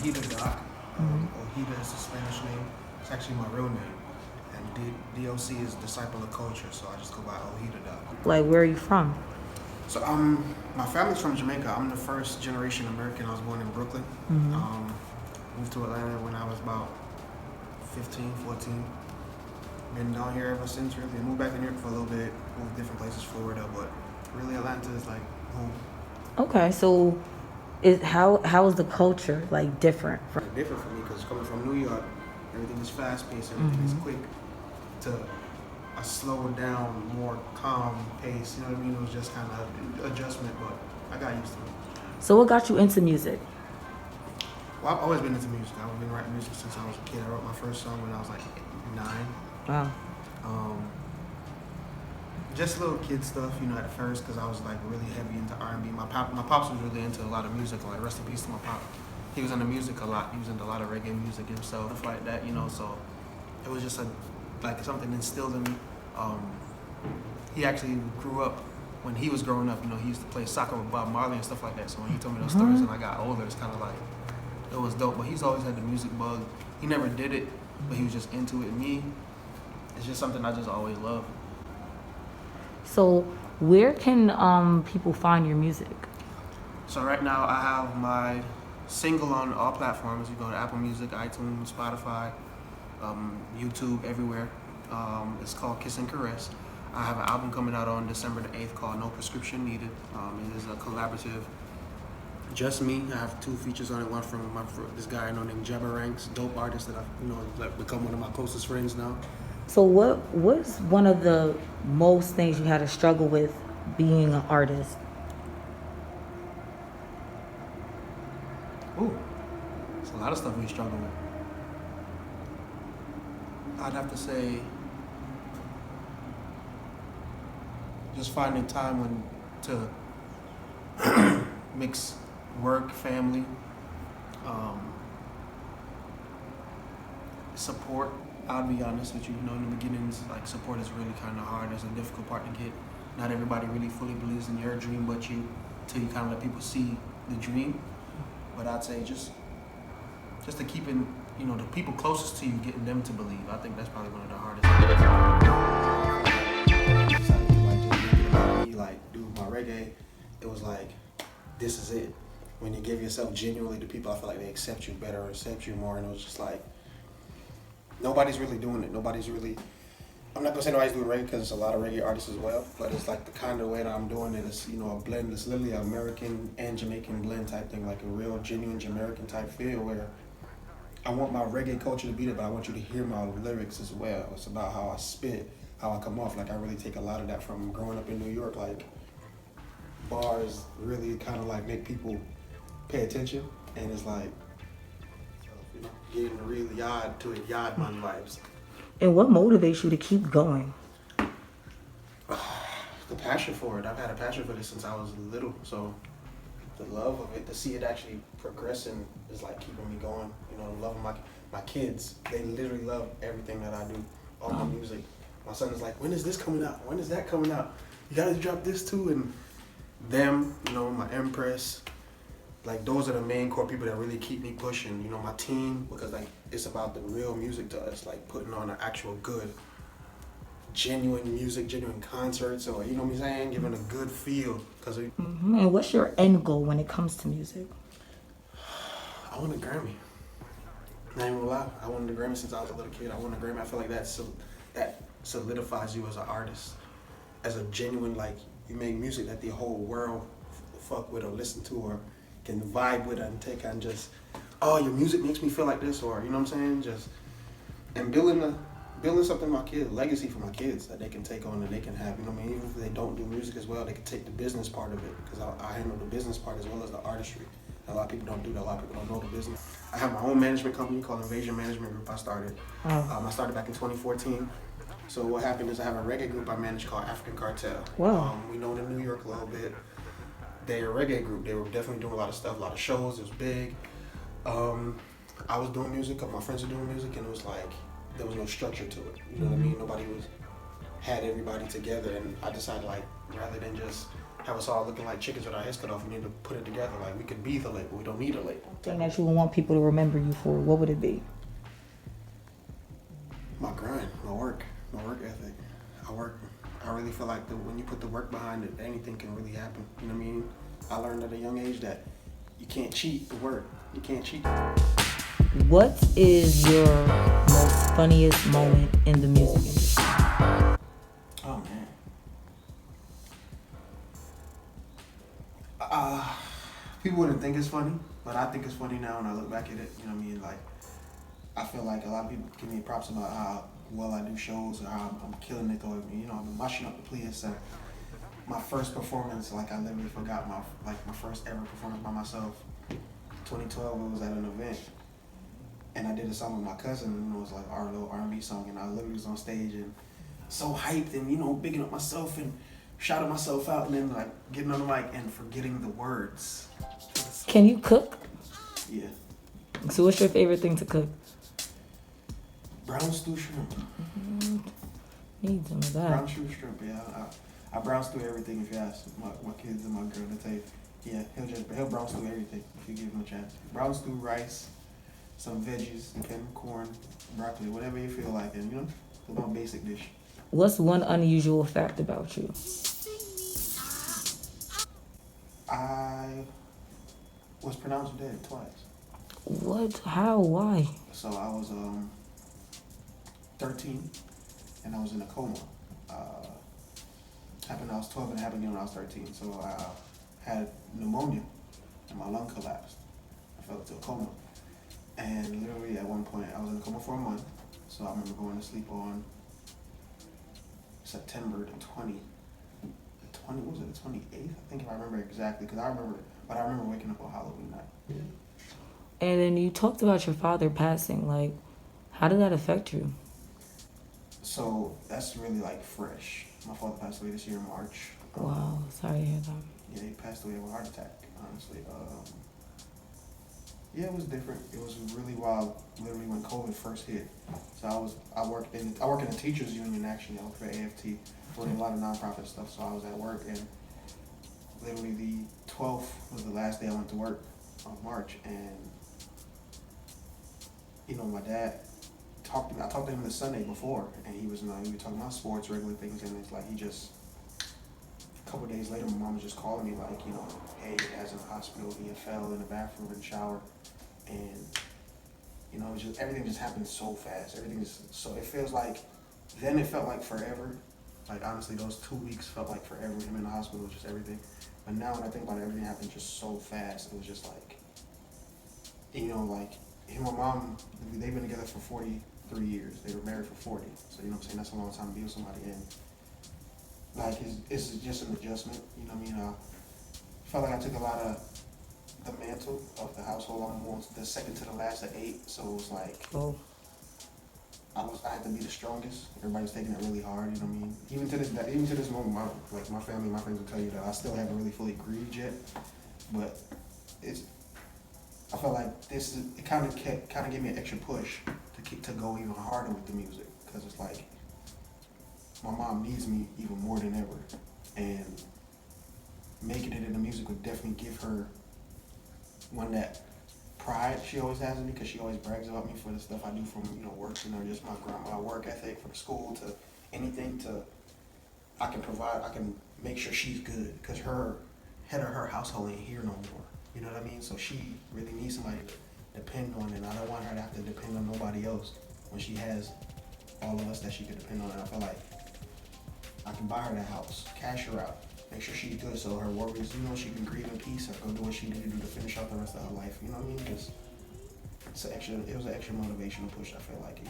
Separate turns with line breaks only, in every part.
Ojeda Doc. Ojeda is the Spanish name. It's actually my real name. And DOC is Disciple of Culture, so I just go by Ojeda Doc.
Like, where are you from?
So my family's from Jamaica. I'm the first generation American. I was born in Brooklyn. Moved to Atlanta when I was about 15, 14. Been down here ever since, really. I moved back to New York for a little bit, moved different places, Florida, but really Atlanta is like home.
Okay, so how is the culture like different from?
Different for me because coming from New York, everything is fast paced, everything is quick. To a slower down, more calm pace, you know what I mean? It was just kind of adjustment, but I got used to it.
So what got you into music?
Well, I've always been into music. I've been writing music since I was a kid. I wrote my first song when I was like 9.
Wow.
Just little kid stuff, you know, at first, because I was like really heavy into R&B. My pops was really into a lot of music. Like, rest in peace to my pop. He was into music a lot. He was into a lot of reggae music himself, stuff like that, you know. So it was just something instilled in me. He actually grew up when he was growing up. You know, he used to play soccer with Bob Marley and stuff like that. So when he told me those stories and I got older, it's kind of like it was dope. But he's always had the music bug. He never did it, but he was just into it. Me, it's just something I just always loved.
So where can people find your music?
So right now I have my single on all platforms. You go to Apple Music, iTunes, Spotify, YouTube, everywhere. It's called Kiss and Caress. I have an album coming out on December the 8th called No Prescription Needed. It is a collaborative, just me. I have 2 features on it. One from this guy I know named Jabba Ranks, dope artist that I've become one of my closest friends now.
So what was one of the most things you had to struggle with being an artist?
Ooh, it's a lot of stuff we struggle with. I'd have to say just finding time to mix work, family, support. I'll be honest with you, you know, in the beginnings, like, support is really kind of hard. It's a difficult part to get. Not everybody really fully believes in your dream, but you, till you kind of let people see the dream. But I'd say just to keeping, you know, the people closest to you, getting them to believe. I think that's probably one of the hardest things. Like, do my reggae, it was like, this is it. When you give yourself genuinely to people, I feel like they accept you better or accept you more, and it was just like, nobody's really doing it. I'm not gonna say nobody's doing reggae because there's a lot of reggae artists as well, but it's like the kind of way that I'm doing it is, you know, a blend. It's literally an American and Jamaican blend type thing, like a real genuine Jamaican type feel where I want my reggae culture to be there, but I want you to hear my lyrics as well. It's about how I spit, how I come off. Like, I really take a lot of that from growing up in New York. Like, bars really kind of like make people pay attention, and it's like, you know, getting the real yard to it, yard man vibes.
And what motivates you to keep going?
The passion for it. I've had a passion for this since I was little, so the love of it, to see it actually progressing is like keeping me going. You know, the love of my kids, they literally love everything that I do, all my music. My son is like, when is this coming out? When is that coming out? You gotta drop this too. And them, you know, my Empress, like, those are the main core people that really keep me pushing. You know, my team, because like it's about the real music to us, like putting on an actual good, genuine music, genuine concerts, or, you know what I'm saying, giving a good feel. Cause
And what's your end goal when it comes to music?
I want a Grammy. Not even gonna lie, I wanted a Grammy since I was a little kid. I want a Grammy. I feel like that solidifies you as an artist, as a genuine, like, you make music that the whole world fuck with or listen to or can vibe with and take and just, oh, your music makes me feel like this, or, you know what I'm saying, just, and building something my kids, legacy for my kids that they can take on and they can have, you know what I mean, even if they don't do music as well, they can take the business part of it, because I handle the business part as well as the artistry. A lot of people don't do that, a lot of people don't know the business. I have my own management company called ReMENber Group. I started back in 2014. So what happened is I have a reggae group I manage called African Cartel.
Wow.
We know in New York a little bit. They're a reggae group. They were definitely doing a lot of stuff, a lot of shows. It was big. I was doing music, a couple of my friends were doing music, and it was like, there was no structure to it. You know what I mean? Nobody had everybody together, and I decided, like, rather than just have us all looking like chickens with our heads cut off. We need to put it together. Like, we could be the label. We don't need a label.
Thing that you would want people to remember you for, what would it be?
My grind, my work ethic. I really feel like when you put the work behind it, anything can really happen. You know what I mean? I learned at a young age that you can't cheat the work. You can't cheat.
What is your most funniest moment in the music industry?
Oh man. People wouldn't think it's funny, but I think it's funny now when I look back at it. You know what I mean? Like, I feel like a lot of people give me props about how well I do shows or how I'm killing it. Or, you know, I've been mushing up the place. My first performance, like I literally forgot my first ever performance by myself. 2012, it was at an event, and I did a song with my cousin, and it was like our little R&B song, and I literally was on stage and so hyped and, you know, bigging up myself and shouting myself out, and then like getting on the mic and forgetting the words.
Can you cook?
Yeah.
So what's your favorite thing to cook?
Brown stew shrimp.
Need some of that.
Brown stew shrimp, yeah. I brown stew everything if you ask my kids and my girl. They tell you, yeah, he'll brown stew everything if you give him a chance. Brown stew, rice, some veggies, depending, corn, broccoli, whatever you feel like, and you know, it's my basic dish.
What's one unusual fact about you?
I was pronounced dead twice.
What? How? Why?
So I was 13, and I was in a coma. Happened when I was 12 and it happened again when I was 13. So I had pneumonia and my lung collapsed. I fell into a coma. And literally at one point I was in a coma for a month. So I remember going to sleep on September the 20th. Was it the 28th? I think if I remember exactly, because I remember waking up on Halloween night.
And then you talked about your father passing. Like, how did that affect you?
So that's really like fresh. My father passed away this year in March.
Wow, sorry to hear that.
Yeah, he passed away of a heart attack, honestly. Yeah, it was different. It was really wild, literally when COVID first hit. So I work in the teachers union actually. I work for AFT, doing a lot of nonprofit stuff. So I was at work, and literally the 12th was the last day I went to work of March, and you know, my dad talked to me. I talked to him the Sunday before, and he was talking about sports, regular things, and it's like a couple of days later, my mom was just calling me like, you know, hey, dad's in the hospital. He fell in the bathroom in the shower, and you know, everything just happened so fast. It feels like, then it felt like forever. Like honestly, those 2 weeks felt like forever. Him in the hospital, just everything. But now when I think about it, everything happened just so fast. It was just like, you know, like him and my mom, they've been together for 43 years. They were married for 40. So you know what I'm saying? That's a long time to be with somebody. And like it's just an adjustment. You know what I mean? I felt like I took a lot of the mantle of the household. I'm almost the second to the last of 8. So it was like, I had to be the strongest. Everybody's taking it really hard, you know what I mean? Even to this moment, my family, my friends will tell you that I still haven't really fully grieved yet. But I felt like it kind of gave me an extra push to go even harder with the music, because it's like my mom needs me even more than ever, and making it in the music would definitely give her that pride she always has in me, because she always brags about me for the stuff I do, from work, just my work ethic, from school to anything I can make sure she's good, because her head of her household ain't here no more. You know what I mean? So she really needs somebody to depend on, and I don't want her to have to depend on nobody else when she has all of us that she could depend on. And I feel like I can buy her that house, cash her out, make sure she's good, so her worries, she can grieve in peace or go do what she need to do to finish out the rest of her life. You know what I mean? It was an extra motivational push, I feel like,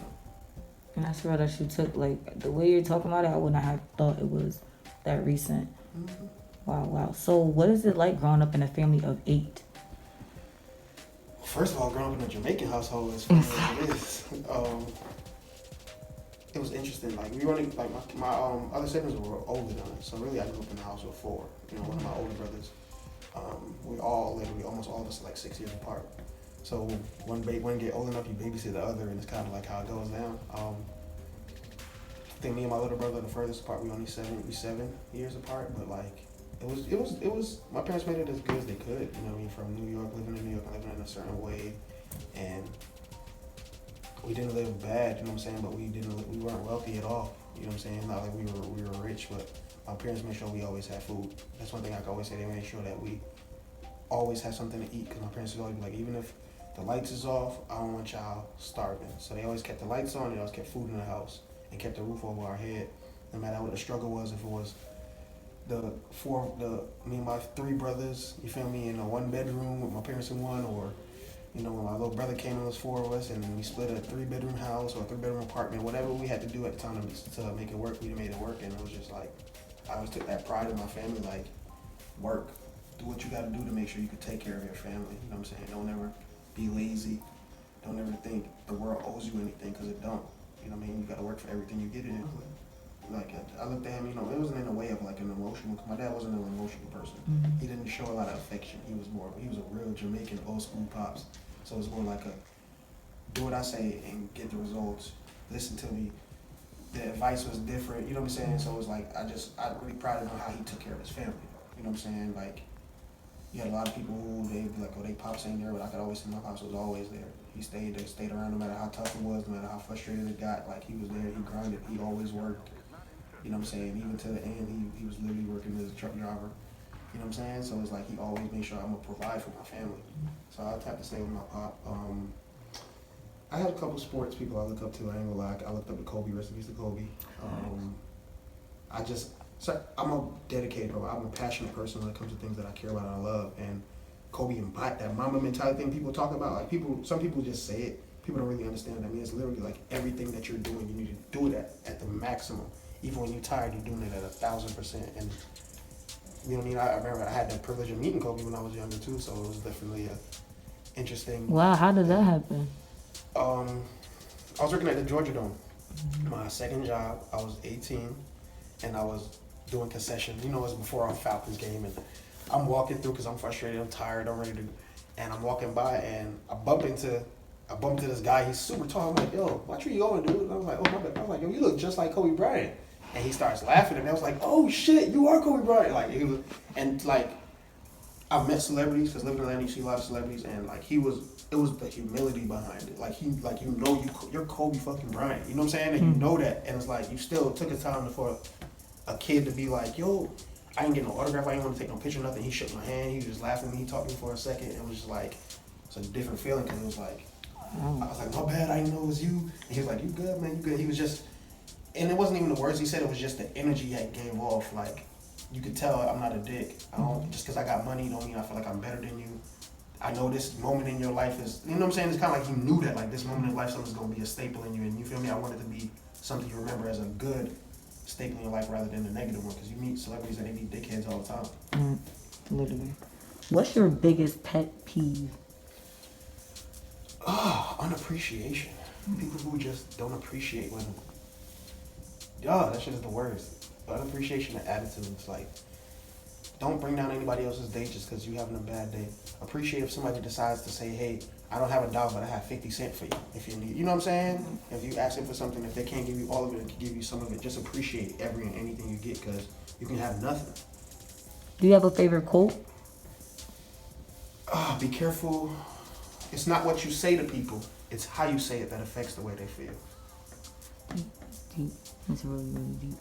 And that's real that you took, like, the way you're talking about it, I would not have thought it was that recent. Mm-hmm. Wow. So what is it like growing up in a family of 8?
First of all, growing up in a Jamaican household is funny as it is. It was interesting. Like, we only, like, my other siblings were older than us, so really I grew up in the house with 4. One of my older brothers. We all, literally, almost all of us are like 6 years apart. So when you get old enough, you babysit the other, and it's kind of like how it goes down. I think me and my little brother are the furthest apart. We only 7 years apart, but like, it was. My parents made it as good as they could. You know what I mean? From New York, living in New York, living in a certain way, and we didn't live bad. You know what I'm saying? But we weren't wealthy at all. You know what I'm saying? Not like we were rich, but my parents made sure we always had food. That's one thing I can always say. They made sure that we always had something to eat. Because my parents would always be like, even if the lights is off, I don't want y'all starving. So they always kept the lights on. They always kept food in the house and kept the roof over our head. No matter what the struggle was, if it was me and my three brothers, you feel me, in a one bedroom with my parents in one, or you know, when my little brother came in, it was four of us, and we split a 3-bedroom house or a 3-bedroom apartment, whatever we had to do at the time to make it work, we made it work. And it was just like, I always took that pride in my family, like, work, do what you got to do to make sure you can take care of your family. You know what I'm saying? Don't ever be lazy. Don't ever think the world owes you anything, because it don't. You know what I mean? You got to work for everything you get in. Like, I looked at him, you know, it wasn't in a way of like an emotional, my dad wasn't an emotional person.
Mm-hmm.
He didn't show a lot of affection. He was a real Jamaican old school pops. So it's more like a, do what I say and get the results. Listen to me. The advice was different, you know what I'm saying? So it was like, I really prided on how he took care of his family. You know what I'm saying? Like, you had a lot of people who, they'd be like, oh, they pops ain't there, but I could always see my pops was always there. He stayed around no matter how tough it was, no matter how frustrated it got. Like, he was there, he grinded, he always worked. You know what I'm saying? Even to the end, he was literally working as a truck driver. You know what I'm saying? So it's like he always made sure I'm gonna provide for my family. So I'd have to stay with my pop. I had a couple sports people I look up to. I ain't gonna lie. I looked up to Kobe. Rest in peace to Kobe. I'm a dedicated, bro. I'm a passionate person when it comes to things that I care about and I love. And Kobe embodied that mama mentality thing people talk about. Like some people just say it. People don't really understand what that means. It's literally like everything that you're doing, you need to do it at the maximum. Even when you're tired, you're doing it at 1,000%. And you know what I mean? I remember I had the privilege of meeting Kobe when I was younger too, so it was definitely interesting.
Wow, how did that happen?
I was working at the Georgia Dome. My second job, I was 18, and I was doing concessions. You know, it was before our Falcons game, and I'm walking through because I'm frustrated, I'm tired, I'm ready to, and I'm walking by, and I bump into this guy. He's super tall. I'm like, yo, watch where you going, dude? And I was like, oh my bad. I was like, yo, you look just like Kobe Bryant. And he starts laughing, and I was like, oh shit, you are Kobe Bryant. Like, he was, and like, I've met celebrities, because living in Atlanta, you see a lot of celebrities, and like, it was the humility behind it. Like, you're Kobe fucking Bryant. You know what I'm saying? And you know that, and it's like, you still took the time for a kid to be like, yo, I ain't getting no autograph, I ain't want to take no picture, nothing. He shook my hand, he was just laughing at me, he talked to me for a second. It was just like, it's a different feeling, because it was like, I was like, my bad, I didn't know it was you. And he was like, you good, man, you good. He was just, and it wasn't even the words he said, it was just the energy he gave off. Like, you could tell I'm not a dick. I don't, just because I got money don't mean I feel like I'm better than you. I know this moment in your life is, you know what I'm saying? It's kind of like he knew that, like, this moment in life, something's going to be a staple in you. And you feel me? I want it to be something you remember as a good staple in your life rather than a negative one. Because you meet celebrities and they be dickheads all the time.
Literally. What's your biggest pet peeve?
Unappreciation. People who just don't appreciate when, that shit is the worst. Unappreciation and attitude. It's like, don't bring down anybody else's day just because you having a bad day. Appreciate if somebody decides to say, hey, I don't have $1, but I have 50 cents for you if you need. You know what I'm saying? If you ask them for something, if they can't give you all of it, they can give you some of it. Just appreciate every and anything you get, because you can have nothing.
Do you have a favorite quote?
Be careful. It's not what you say to people, it's how you say it that affects the way they feel.
Deep. That's really, really deep.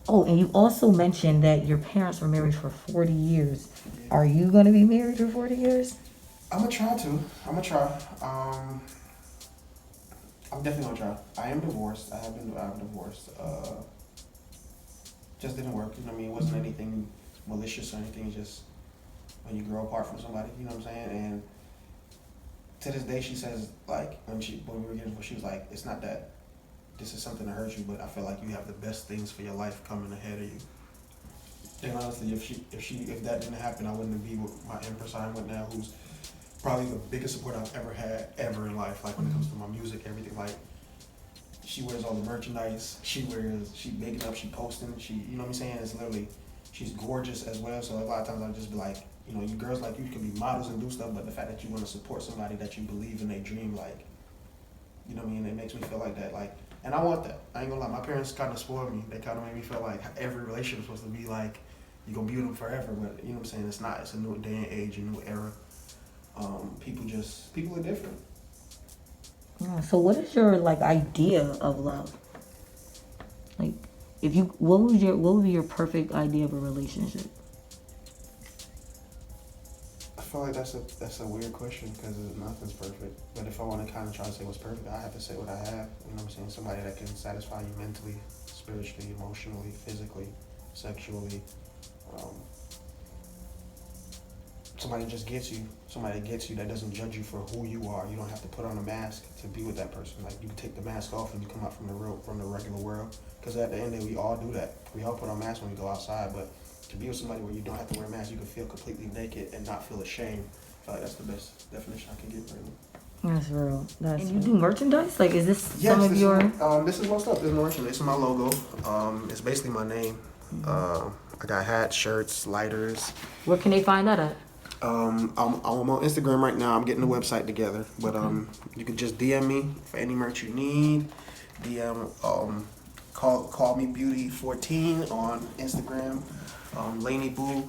Oh, and you also mentioned that your parents were married for 40 years. Yeah. Are you going to be married for 40 years?
I'm going to try. I'm definitely going to try. I am divorced. I'm divorced. Just didn't work. You know what I mean? It wasn't anything malicious or anything. It's just when you grow apart from somebody, you know what I'm saying? And to this day, she says, like, when we were getting divorced, she was like, it's not that this is something that hurts you, but I feel like you have the best things for your life coming ahead of you. And honestly, if that didn't happen, I wouldn't be with my Empress I'm with now, who's probably the biggest support I've ever had in life. Like, when it comes to my music, everything. Like, she wears all the merchandise. She making up. She posting. You know what I'm saying? It's literally, she's gorgeous as well. So a lot of times I just be like, you know, you girls like you can be models and do stuff, but the fact that you want to support somebody that you believe in their dream, like, you know what I mean? It makes me feel like that. Like, and I want that. I ain't gonna lie. My parents kind of spoiled me. They kind of made me feel like every relationship is supposed to be like, you're gonna be with them forever, but you know what I'm saying, it's not. It's a new day and age, a new era. People are different.
Yeah, so what is your like idea of love? Like, what would be your perfect idea of a relationship?
I feel like that's a weird question because nothing's perfect. But if I want to kind of try to say what's perfect, I have to say what I have. You know what I'm saying? Somebody that can satisfy you mentally, spiritually, emotionally, physically, sexually. Somebody just gets you. Somebody that gets you, that doesn't judge you for who you are. You don't have to put on a mask to be with that person. Like, you can take the mask off and you come out from the regular world. Because at the end of the day, we all do that. We all put on masks when we go outside, but to be with somebody where you don't have to wear a mask, you can feel completely naked and not feel ashamed. I feel like that's the best definition I can give right now.
That's real. And you do merchandise? Like, is this some of
this
your...
This is my stuff. This is merchandise. This is my logo. It's basically my name. I got hats, shirts, lighters.
Where can they find that at?
I'm on Instagram right now. I'm getting the website together. But you can just DM me for any merch you need. DM call me Beauty 14 on Instagram. Laney Boo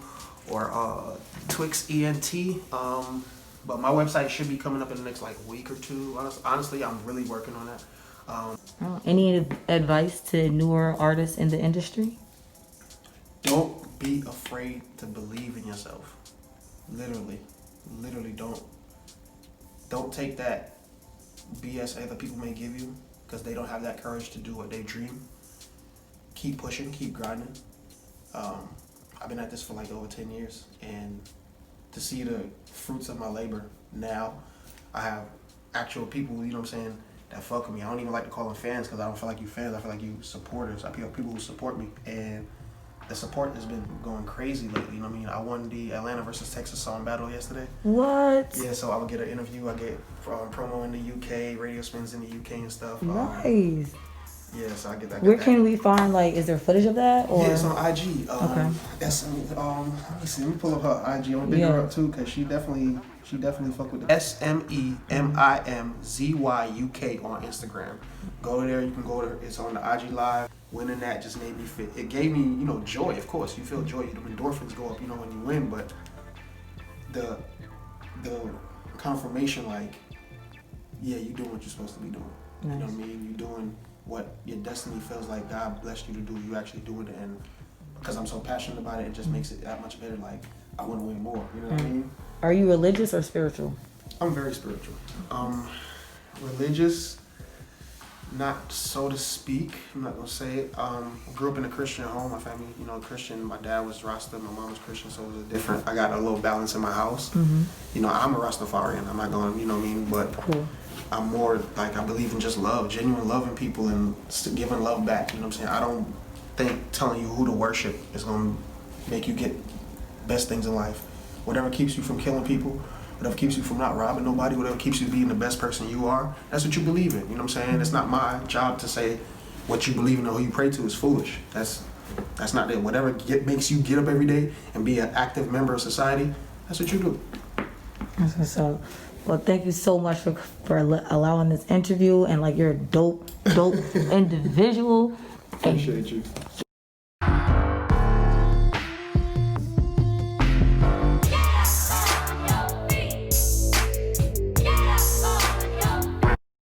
or Twix ENT. But my website should be coming up in the next like week or two. Honestly, I'm really working on that.
Any advice to newer artists in the industry?
Don't be afraid to believe in yourself. Literally don't take that BS other people may give you because they don't have that courage to do what they dream. Keep pushing, keep grinding. I've been at this for like over 10 years, and to see the fruits of my labor now, I have actual people, you know what I'm saying, that fuck with me. I don't even like to call them fans because I don't feel like you fans. I feel like you supporters. I feel people who support me, and the support has been going crazy lately. You know what I mean? I won the Atlanta versus Texas song battle yesterday.
What?
Yeah, so I would get an interview. I get promo in the UK, radio spins in the UK and stuff.
Nice.
Yeah, so I get that.
Where can we find, like, is there footage of that? Or?
Yeah, it's on IG.
Okay.
That's let me see. Let me pull up her IG. I'm gonna big her up too, cause she definitely fuck with the SMEMIMZYUK on Instagram. Go there. You can go there. It's on the IG live. Winning that just made me fit. It gave me, joy. Of course, you feel joy. The endorphins go up, when you win. But the confirmation, like, yeah, you doing what you're supposed to be doing. Nice. You know what I mean? You doing what your destiny feels like God blessed you to do. You actually doing it, and because I'm so passionate about it, it just makes it that much better. Like, I want to win more. You know what I mean?
Are you religious or spiritual?
I'm very spiritual. Religious. Not so to speak. I'm not gonna say it. Grew up in a Christian home. My family, Christian. My dad was Rasta. My mom was Christian, so it was different. I got a little balance in my house. Mm-hmm. I'm a Rastafarian. I'm not going, but cool. I'm more like, I believe in just love, genuine loving people and giving love back. You know what I'm saying? I don't think telling you who to worship is gonna make you get best things in life. Whatever keeps you from killing people, whatever keeps you from not robbing nobody, whatever keeps you being the best person you are, that's what you believe in. You know what I'm saying? It's not my job to say what you believe in or who you pray to is foolish. That's not it. Whatever makes you get up every day and be an active member of society, that's what you do.
That's what's up. Well, thank you so much for allowing this interview, and like, you're a dope individual.
Appreciate you.